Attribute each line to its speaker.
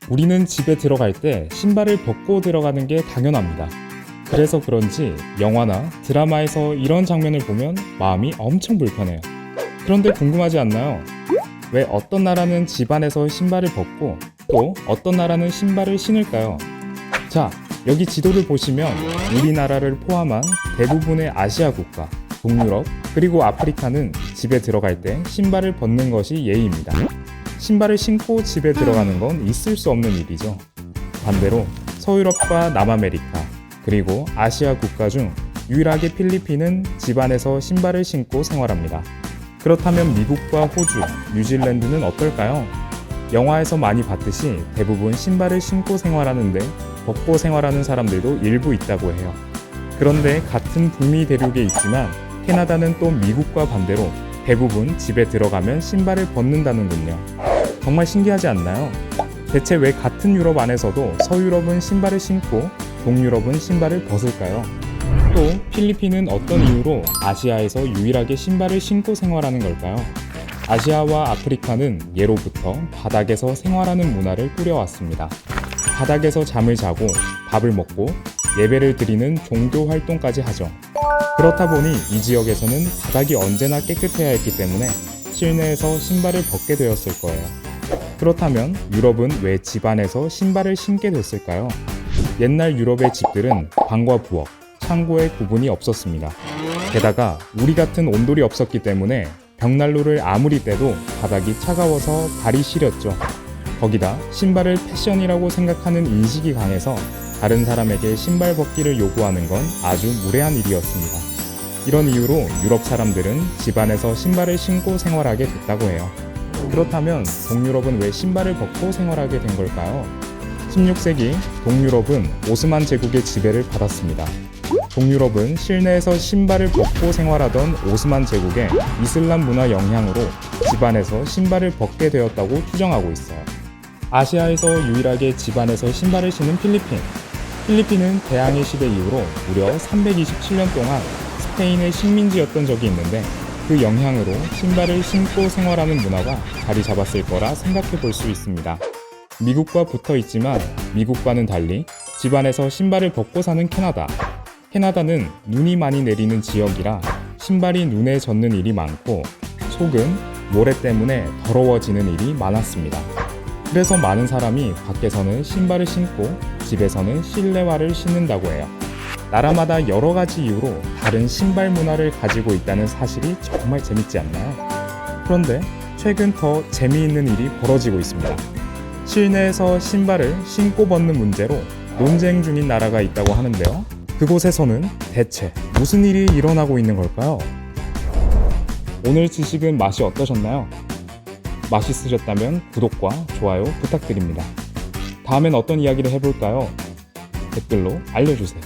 Speaker 1: 우리는 집에 들어갈 때 신발을 벗고 들어가는 게 당연합니다. 그래서 그런지 영화나 드라마에서 이런 장면을 보면 마음이 엄청 불편해요. 그런데 궁금하지 않나요? 왜 어떤 나라는 집 안에서 신발을 벗고 또 어떤 나라는 신발을 신을까요? 자, 여기 지도를 보시면 우리나라를 포함한 대부분의 아시아 국가, 동유럽, 그리고 아프리카는 집에 들어갈 때 신발을 벗는 것이 예의입니다. 신발을 신고 집에 들어가는 건 있을 수 없는 일이죠. 반대로 서유럽과 남아메리카, 그리고 아시아 국가 중 유일하게 필리핀은 집 안에서 신발을 신고 생활합니다. 그렇다면 미국과 호주, 뉴질랜드는 어떨까요? 영화에서 많이 봤듯이 대부분 신발을 신고 생활하는데 벗고 생활하는 사람들도 일부 있다고 해요. 그런데 같은 북미 대륙에 있지만 캐나다는 또 미국과 반대로 대부분 집에 들어가면 신발을 벗는다는군요. 정말 신기하지 않나요? 대체 왜 같은 유럽 안에서도 서유럽은 신발을 신고 동유럽은 신발을 벗을까요? 또 필리핀은 어떤 이유로 아시아에서 유일하게 신발을 신고 생활하는 걸까요? 아시아와 아프리카는 예로부터 바닥에서 생활하는 문화를 꾸려왔습니다. 바닥에서 잠을 자고 밥을 먹고 예배를 드리는 종교 활동까지 하죠. 그렇다 보니 이 지역에서는 바닥이 언제나 깨끗해야 했기 때문에 실내에서 신발을 벗게 되었을 거예요. 그렇다면 유럽은 왜 집 안에서 신발을 신게 됐을까요? 옛날 유럽의 집들은 방과 부엌, 창고의 구분이 없었습니다. 게다가 우리 같은 온돌이 없었기 때문에 벽난로를 아무리 떼도 바닥이 차가워서 발이 시렸죠. 거기다 신발을 패션이라고 생각하는 인식이 강해서 다른 사람에게 신발 벗기를 요구하는 건 아주 무례한 일이었습니다. 이런 이유로 유럽 사람들은 집 안에서 신발을 신고 생활하게 됐다고 해요. 그렇다면 동유럽은 왜 신발을 벗고 생활하게 된 걸까요? 16세기 동유럽은 오스만 제국의 지배를 받았습니다. 동유럽은 실내에서 신발을 벗고 생활하던 오스만 제국의 이슬람 문화 영향으로 집안에서 신발을 벗게 되었다고 추정하고 있어요. 아시아에서 유일하게 집안에서 신발을 신는 필리핀. 필리핀은 대항해 시대 이후로 무려 327년 동안 스페인의 식민지였던 적이 있는데 그 영향으로 신발을 신고 생활하는 문화가 자리 잡았을 거라 생각해 볼 수 있습니다. 미국과 붙어 있지만 미국과는 달리 집안에서 신발을 벗고 사는 캐나다. 캐나다는 눈이 많이 내리는 지역이라 신발이 눈에 젖는 일이 많고 소금, 모래 때문에 더러워지는 일이 많았습니다. 그래서 많은 사람이 밖에서는 신발을 신고 집에서는 실내화를 신는다고 해요. 나라마다 여러 가지 이유로 다른 신발 문화를 가지고 있다는 사실이 정말 재밌지 않나요? 그런데 최근 더 재미있는 일이 벌어지고 있습니다. 실내에서 신발을 신고 벗는 문제로 논쟁 중인 나라가 있다고 하는데요. 그곳에서는 대체 무슨 일이 일어나고 있는 걸까요? 오늘 지식은 맛이 어떠셨나요? 맛있으셨다면 구독과 좋아요 부탁드립니다. 다음엔 어떤 이야기를 해볼까요? 댓글로 알려주세요.